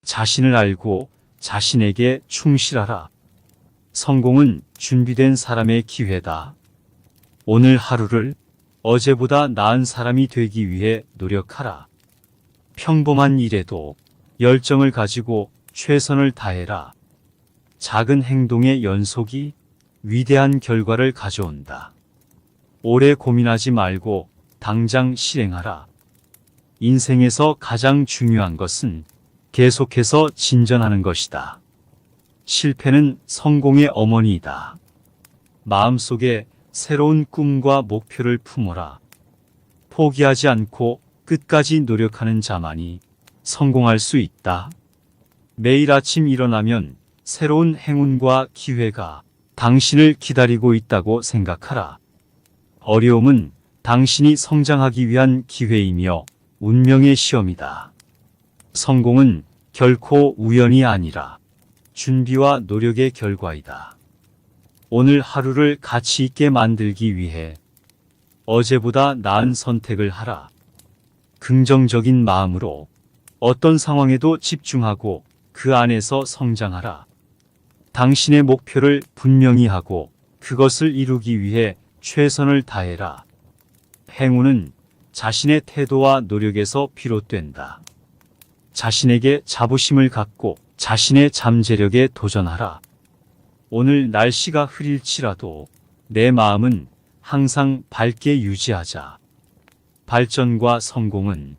자신을 알고 자신에게 충실하라. 성공은 준비된 사람의 기회다. 오늘 하루를 어제보다 나은 사람이 되기 위해 노력하라. 평범한 일에도 열정을 가지고 최선을 다해라. 작은 행동의 연속이 위대한 결과를 가져온다. 오래 고민하지 말고 당장 실행하라. 인생에서 가장 중요한 것은 계속해서 진전하는 것이다. 실패는 성공의 어머니이다. 마음속에 새로운 꿈과 목표를 품어라. 포기하지 않고 끝까지 노력하는 자만이 성공할 수 있다. 매일 아침 일어나면 새로운 행운과 기회가 당신을 기다리고 있다고 생각하라. 어려움은 당신이 성장하기 위한 기회이며 운명의 시험이다. 성공은 결코 우연이 아니라 준비와 노력의 결과이다. 오늘 하루를 가치 있게 만들기 위해 어제보다 나은 선택을 하라. 긍정적인 마음으로 어떤 상황에도 집중하고 그 안에서 성장하라. 당신의 목표를 분명히 하고 그것을 이루기 위해 최선을 다해라. 행운은 자신의 태도와 노력에서 비롯된다. 자신에게 자부심을 갖고 자신의 잠재력에 도전하라. 오늘 날씨가 흐릴지라도 내 마음은 항상 밝게 유지하자. 발전과 성공은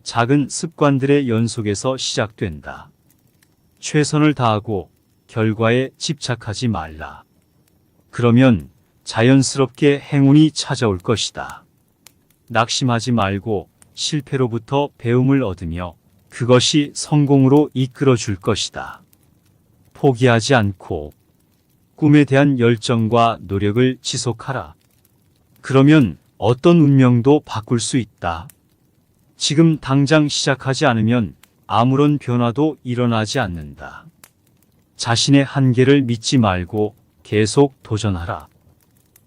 작은 습관들의 연속에서 시작된다. 최선을 다하고 결과에 집착하지 말라. 그러면 자연스럽게 행운이 찾아올 것이다. 낙심하지 말고 실패로부터 배움을 얻으며 그것이 성공으로 이끌어 줄 것이다. 포기하지 않고 꿈에 대한 열정과 노력을 지속하라. 그러면 어떤 운명도 바꿀 수 있다. 지금 당장 시작하지 않으면 아무런 변화도 일어나지 않는다. 자신의 한계를 믿지 말고 계속 도전하라.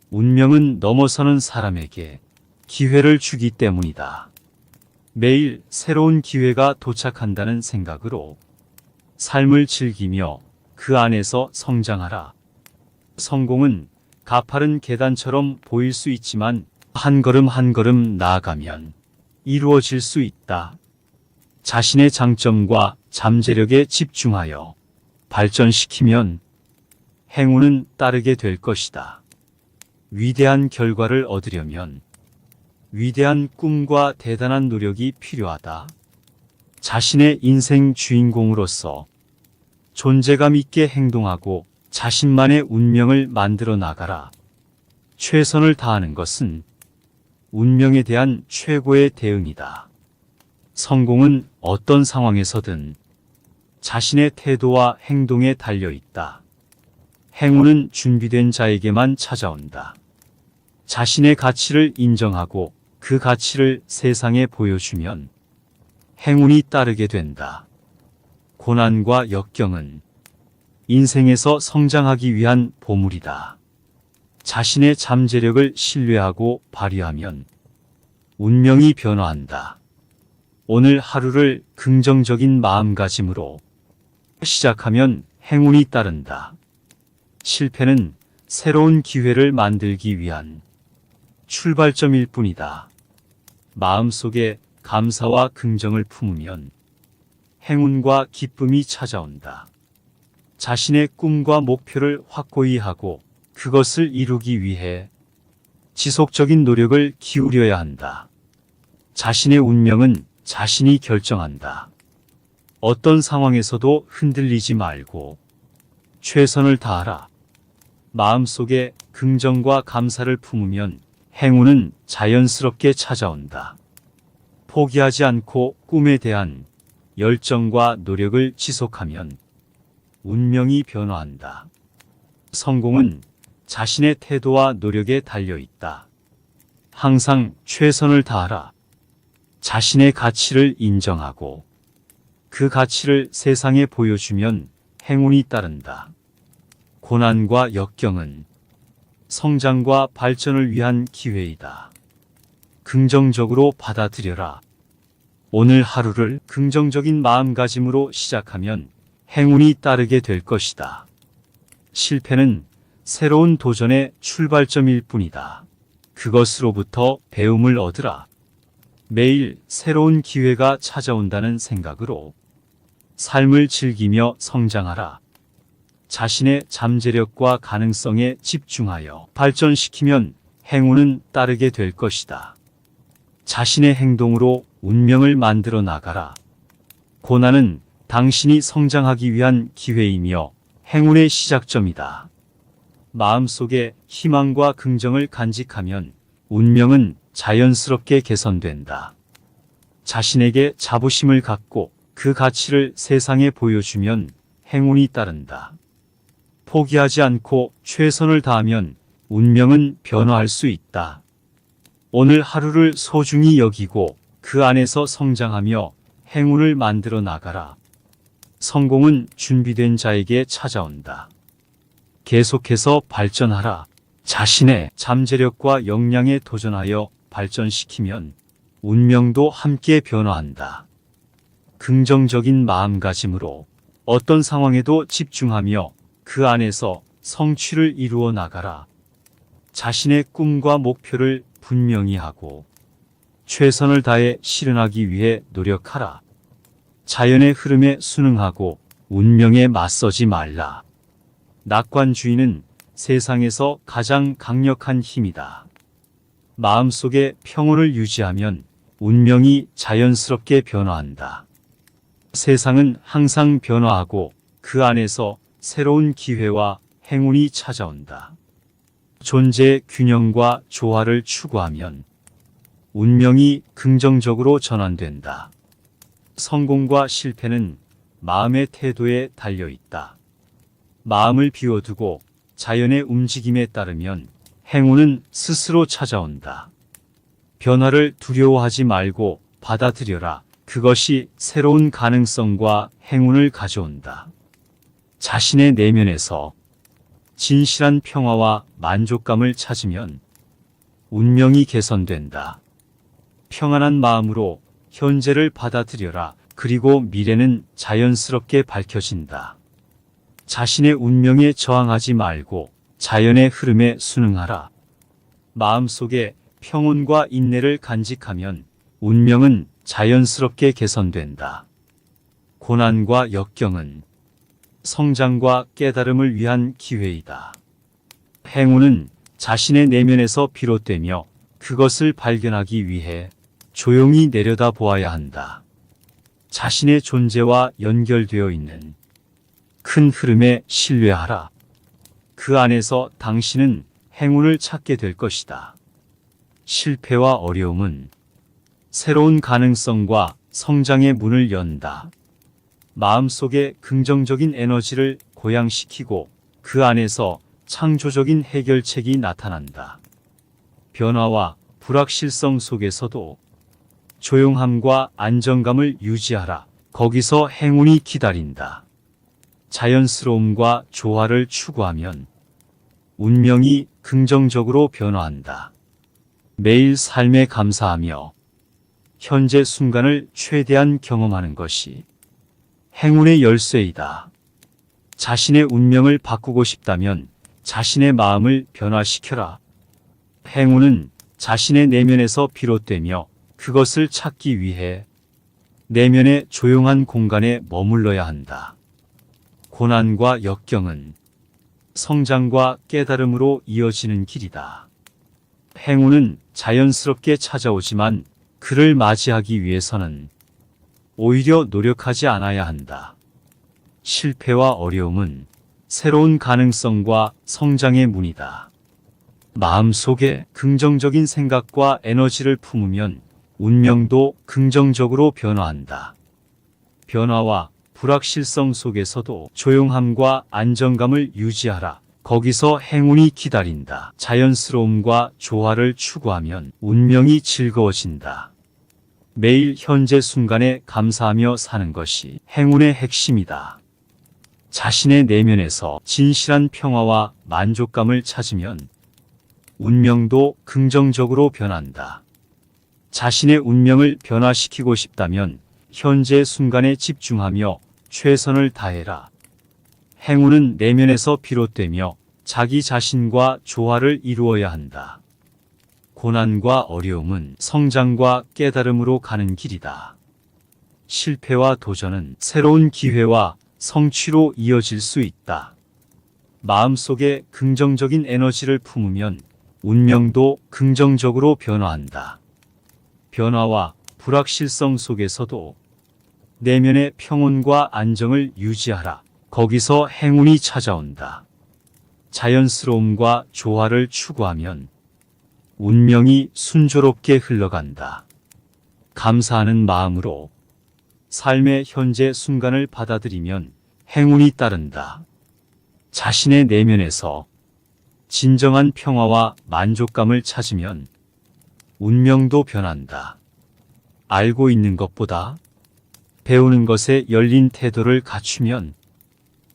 운명은 넘어서는 사람에게 기회를 주기 때문이다. 매일 새로운 기회가 도착한다는 생각으로 삶을 즐기며 그 안에서 성장하라. 성공은 가파른 계단처럼 보일 수 있지만 한 걸음 한 걸음 나아가면 이루어질 수 있다. 자신의 장점과 잠재력에 집중하여 발전시키면 행운은 따르게 될 것이다. 위대한 결과를 얻으려면 위대한 꿈과 대단한 노력이 필요하다. 자신의 인생 주인공으로서 존재감 있게 행동하고 자신만의 운명을 만들어 나가라. 최선을 다하는 것은 운명에 대한 최고의 대응이다. 성공은 어떤 상황에서든 자신의 태도와 행동에 달려 있다. 행운은 준비된 자에게만 찾아온다. 자신의 가치를 인정하고 그 가치를 세상에 보여주면 행운이 따르게 된다. 고난과 역경은 인생에서 성장하기 위한 보물이다. 자신의 잠재력을 신뢰하고 발휘하면 운명이 변화한다. 오늘 하루를 긍정적인 마음가짐으로 시작하면 행운이 따른다. 실패는 새로운 기회를 만들기 위한 출발점일 뿐이다. 마음속에 감사와 긍정을 품으면 행운과 기쁨이 찾아온다. 자신의 꿈과 목표를 확고히 하고 그것을 이루기 위해 지속적인 노력을 기울여야 한다. 자신의 운명은 자신이 결정한다. 어떤 상황에서도 흔들리지 말고 최선을 다하라. 마음속에 긍정과 감사를 품으면 행운은 자연스럽게 찾아온다. 포기하지 않고 꿈에 대한 열정과 노력을 지속하면 운명이 변화한다. 성공은 자신의 태도와 노력에 달려 있다. 항상 최선을 다하라. 자신의 가치를 인정하고 그 가치를 세상에 보여주면 행운이 따른다. 고난과 역경은 성장과 발전을 위한 기회이다. 긍정적으로 받아들여라. 오늘 하루를 긍정적인 마음가짐으로 시작하면 행운이 따르게 될 것이다. 실패는 새로운 도전의 출발점일 뿐이다. 그것으로부터 배움을 얻으라. 매일 새로운 기회가 찾아온다는 생각으로 삶을 즐기며 성장하라. 자신의 잠재력과 가능성에 집중하여 발전시키면 행운은 따르게 될 것이다. 자신의 행동으로 운명을 만들어 나가라. 고난은 당신이 성장하기 위한 기회이며 행운의 시작점이다. 마음속에 희망과 긍정을 간직하면 운명은 자연스럽게 개선된다. 자신에게 자부심을 갖고 그 가치를 세상에 보여주면 행운이 따른다. 포기하지 않고 최선을 다하면 운명은 변화할 수 있다. 오늘 하루를 소중히 여기고 그 안에서 성장하며 행운을 만들어 나가라. 성공은 준비된 자에게 찾아온다. 계속해서 발전하라. 자신의 잠재력과 역량에 도전하여 발전시키면 운명도 함께 변화한다. 긍정적인 마음가짐으로 어떤 상황에도 집중하며 그 안에서 성취를 이루어 나가라. 자신의 꿈과 목표를 분명히 하고 최선을 다해 실현하기 위해 노력하라. 자연의 흐름에 순응하고 운명에 맞서지 말라. 낙관주의는 세상에서 가장 강력한 힘이다. 마음속에 평온을 유지하면 운명이 자연스럽게 변화한다. 세상은 항상 변화하고 그 안에서 새로운 기회와 행운이 찾아온다. 존재의 균형과 조화를 추구하면 운명이 긍정적으로 전환된다. 성공과 실패는 마음의 태도에 달려 있다. 마음을 비워두고 자연의 움직임에 따르면 행운은 스스로 찾아온다. 변화를 두려워하지 말고 받아들여라. 그것이 새로운 가능성과 행운을 가져온다. 자신의 내면에서 진실한 평화와 만족감을 찾으면 운명이 개선된다. 평안한 마음으로 현재를 받아들여라. 그리고 미래는 자연스럽게 밝혀진다. 자신의 운명에 저항하지 말고 자연의 흐름에 순응하라. 마음속에 평온과 인내를 간직하면 운명은 자연스럽게 개선된다. 고난과 역경은 성장과 깨달음을 위한 기회이다. 행운은 자신의 내면에서 비롯되며 그것을 발견하기 위해 조용히 내려다 보아야 한다. 자신의 존재와 연결되어 있는 큰 흐름에 신뢰하라. 그 안에서 당신은 행운을 찾게 될 것이다. 실패와 어려움은 새로운 가능성과 성장의 문을 연다. 마음속에 긍정적인 에너지를 고양시키고 그 안에서 창조적인 해결책이 나타난다. 변화와 불확실성 속에서도 조용함과 안정감을 유지하라. 거기서 행운이 기다린다. 자연스러움과 조화를 추구하면 운명이 긍정적으로 변화한다. 매일 삶에 감사하며 현재 순간을 최대한 경험하는 것이 행운의 열쇠이다. 자신의 운명을 바꾸고 싶다면 자신의 마음을 변화시켜라. 행운은 자신의 내면에서 비롯되며 그것을 찾기 위해 내면의 조용한 공간에 머물러야 한다. 고난과 역경은 성장과 깨달음으로 이어지는 길이다. 행운은 자연스럽게 찾아오지만 그를 맞이하기 위해서는 오히려 노력하지 않아야 한다. 실패와 어려움은 새로운 가능성과 성장의 문이다. 마음속에 긍정적인 생각과 에너지를 품으면 운명도 긍정적으로 변화한다. 변화와 불확실성 속에서도 조용함과 안정감을 유지하라. 거기서 행운이 기다린다. 자연스러움과 조화를 추구하면 운명이 즐거워진다. 매일 현재 순간에 감사하며 사는 것이 행운의 핵심이다. 자신의 내면에서 진실한 평화와 만족감을 찾으면 운명도 긍정적으로 변한다. 자신의 운명을 변화시키고 싶다면 현재 순간에 집중하며 최선을 다해라. 행운은 내면에서 비롯되며 자기 자신과 조화를 이루어야 한다. 고난과 어려움은 성장과 깨달음으로 가는 길이다. 실패와 도전은 새로운 기회와 성취로 이어질 수 있다. 마음속에 긍정적인 에너지를 품으면 운명도 긍정적으로 변화한다. 변화와 불확실성 속에서도 내면의 평온과 안정을 유지하라. 거기서 행운이 찾아온다. 자연스러움과 조화를 추구하면 운명이 순조롭게 흘러간다. 감사하는 마음으로 삶의 현재 순간을 받아들이면 행운이 따른다. 자신의 내면에서 진정한 평화와 만족감을 찾으면 운명도 변한다. 알고 있는 것보다 배우는 것에 열린 태도를 갖추면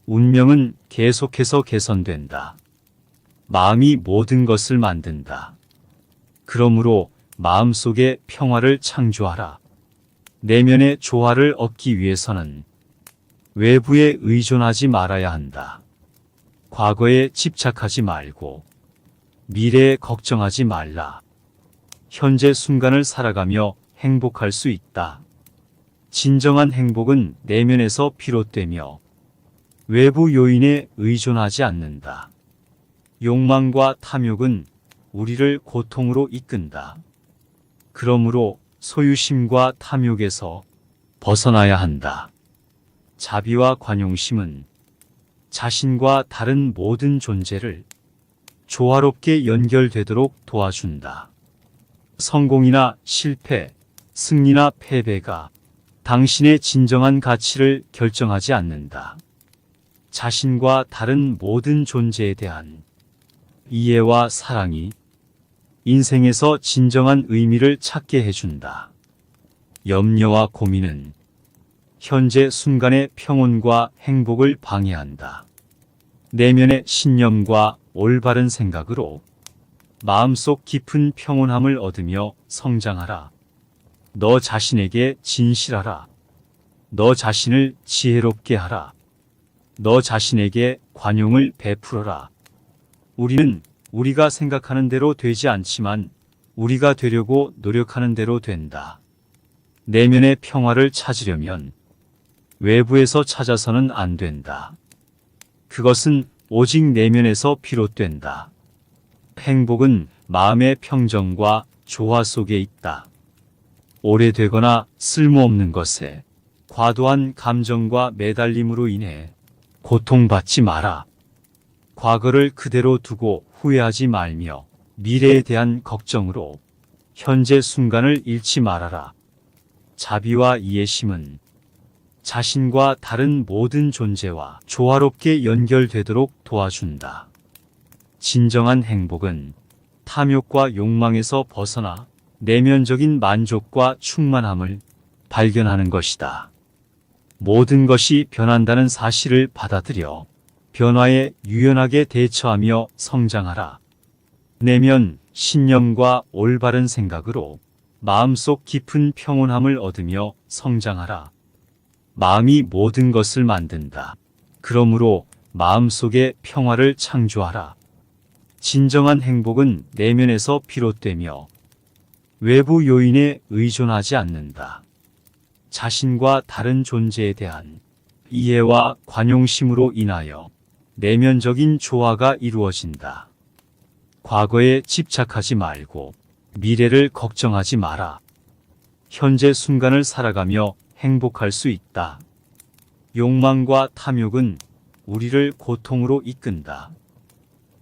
운명은 계속해서 개선된다. 마음이 모든 것을 만든다. 그러므로 마음속에 평화를 창조하라. 내면의 조화를 얻기 위해서는 외부에 의존하지 말아야 한다. 과거에 집착하지 말고 미래에 걱정하지 말라. 현재 순간을 살아가며 행복할 수 있다. 진정한 행복은 내면에서 비롯되며 외부 요인에 의존하지 않는다. 욕망과 탐욕은 우리를 고통으로 이끈다. 그러므로 소유심과 탐욕에서 벗어나야 한다. 자비와 관용심은 자신과 다른 모든 존재를 조화롭게 연결되도록 도와준다. 성공이나 실패, 승리나 패배가 당신의 진정한 가치를 결정하지 않는다. 자신과 다른 모든 존재에 대한 이해와 사랑이 인생에서 진정한 의미를 찾게 해준다. 염려와 고민은 현재 순간의 평온과 행복을 방해한다. 내면의 신념과 올바른 생각으로 마음속 깊은 평온함을 얻으며 성장하라. 너 자신에게 진실하라. 너 자신을 지혜롭게 하라. 너 자신에게 관용을 베풀어라. 우리는 우리가 생각하는 대로 되지 않지만 우리가 되려고 노력하는 대로 된다. 내면의 평화를 찾으려면 외부에서 찾아서는 안 된다. 그것은 오직 내면에서 비롯된다. 행복은 마음의 평정과 조화 속에 있다. 오래되거나 쓸모없는 것에 과도한 감정과 매달림으로 인해 고통받지 마라. 과거를 그대로 두고 후회하지 말며 미래에 대한 걱정으로 현재 순간을 잃지 말아라. 자비와 이해심은 자신과 다른 모든 존재와 조화롭게 연결되도록 도와준다. 진정한 행복은 탐욕과 욕망에서 벗어나 내면적인 만족과 충만함을 발견하는 것이다. 모든 것이 변한다는 사실을 받아들여 변화에 유연하게 대처하며 성장하라. 내면 신념과 올바른 생각으로 마음속 깊은 평온함을 얻으며 성장하라. 마음이 모든 것을 만든다. 그러므로 마음속에 평화를 창조하라. 진정한 행복은 내면에서 비롯되며 외부 요인에 의존하지 않는다. 자신과 다른 존재에 대한 이해와 관용심으로 인하여 내면적인 조화가 이루어진다. 과거에 집착하지 말고 미래를 걱정하지 마라. 현재 순간을 살아가며 행복할 수 있다. 욕망과 탐욕은 우리를 고통으로 이끈다.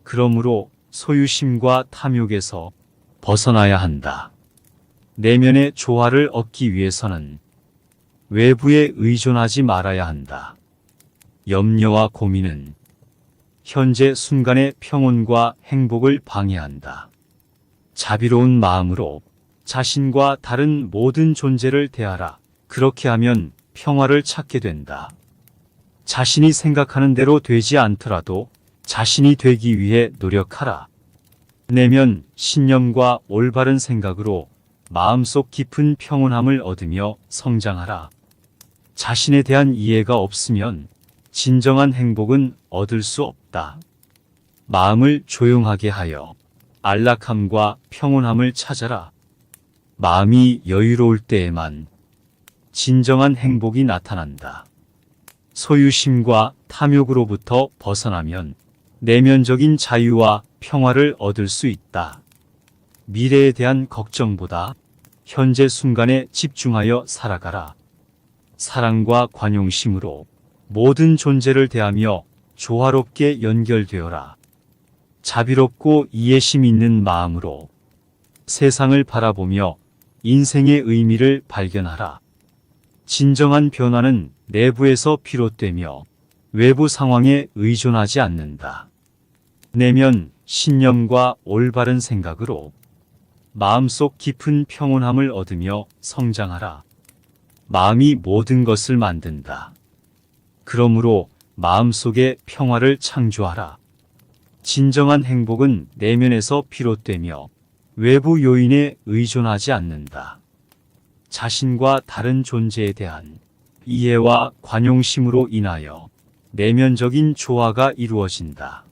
그러므로 소유심과 탐욕에서 벗어나야 한다. 내면의 조화를 얻기 위해서는 외부에 의존하지 말아야 한다. 염려와 고민은 현재 순간의 평온과 행복을 방해한다. 자비로운 마음으로 자신과 다른 모든 존재를 대하라. 그렇게 하면 평화를 찾게 된다. 자신이 생각하는 대로 되지 않더라도 자신이 되기 위해 노력하라. 내면 신념과 올바른 생각으로 마음속 깊은 평온함을 얻으며 성장하라. 자신에 대한 이해가 없으면 진정한 행복은 얻을 수 없다. 마음을 조용하게 하여 안락함과 평온함을 찾아라. 마음이 여유로울 때에만 진정한 행복이 나타난다. 소유심과 탐욕으로부터 벗어나면 내면적인 자유와 평화를 얻을 수 있다. 미래에 대한 걱정보다 현재 순간에 집중하여 살아가라. 사랑과 관용심으로 모든 존재를 대하며 조화롭게 연결되어라. 자비롭고 이해심 있는 마음으로 세상을 바라보며 인생의 의미를 발견하라. 진정한 변화는 내부에서 비롯되며 외부 상황에 의존하지 않는다. 내면 신념과 올바른 생각으로 마음속 깊은 평온함을 얻으며 성장하라. 마음이 모든 것을 만든다. 그러므로 마음속에 평화를 창조하라. 진정한 행복은 내면에서 비롯되며 외부 요인에 의존하지 않는다. 자신과 다른 존재에 대한 이해와 관용심으로 인하여 내면적인 조화가 이루어진다.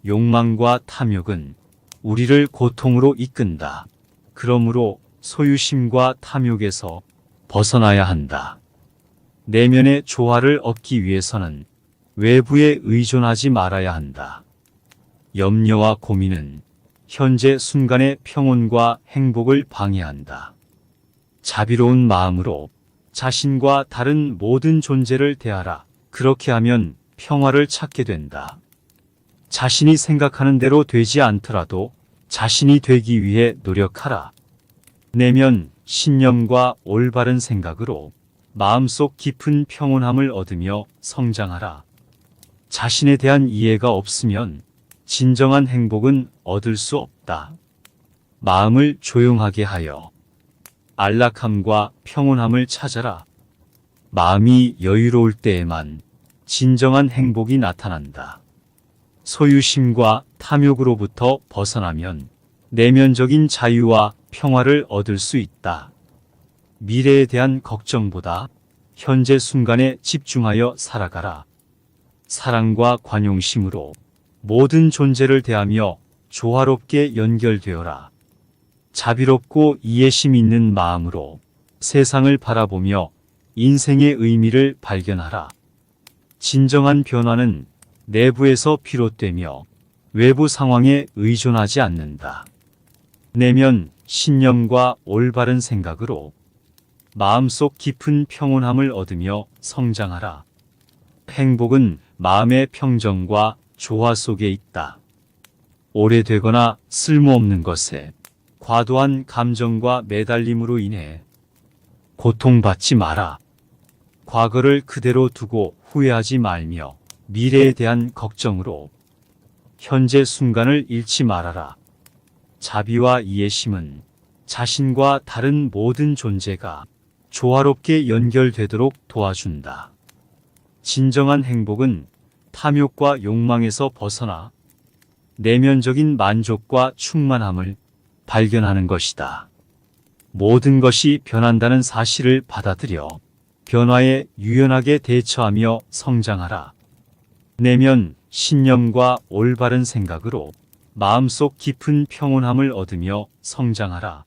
욕망과 탐욕은 우리를 고통으로 이끈다. 그러므로 소유심과 탐욕에서 벗어나야 한다. 내면의 조화를 얻기 위해서는 외부에 의존하지 말아야 한다. 염려와 고민은 현재 순간의 평온과 행복을 방해한다. 자비로운 마음으로 자신과 다른 모든 존재를 대하라. 그렇게 하면 평화를 찾게 된다. 자신이 생각하는 대로 되지 않더라도 자신이 되기 위해 노력하라. 내면 신념과 올바른 생각으로 마음속 깊은 평온함을 얻으며 성장하라. 자신에 대한 이해가 없으면 진정한 행복은 얻을 수 없다. 마음을 조용하게 하여 안락함과 평온함을 찾아라. 마음이 여유로울 때에만 진정한 행복이 나타난다. 소유심과 탐욕으로부터 벗어나면 내면적인 자유와 평화를 얻을 수 있다. 미래에 대한 걱정보다 현재 순간에 집중하여 살아가라. 사랑과 관용심으로 모든 존재를 대하며 조화롭게 연결되어라. 자비롭고 이해심 있는 마음으로 세상을 바라보며 인생의 의미를 발견하라. 진정한 변화는 내부에서 비롯되며 외부 상황에 의존하지 않는다. 내면 신념과 올바른 생각으로 마음속 깊은 평온함을 얻으며 성장하라. 행복은 마음의 평정과 조화 속에 있다. 오래되거나 쓸모없는 것에 과도한 감정과 매달림으로 인해 고통받지 마라. 과거를 그대로 두고 후회하지 말며 미래에 대한 걱정으로 현재 순간을 잃지 말아라. 자비와 이해심은 자신과 다른 모든 존재가 조화롭게 연결되도록 도와준다. 진정한 행복은 탐욕과 욕망에서 벗어나 내면적인 만족과 충만함을 발견하는 것이다. 모든 것이 변한다는 사실을 받아들여 변화에 유연하게 대처하며 성장하라. 내면 신념과 올바른 생각으로 마음속 깊은 평온함을 얻으며 성장하라.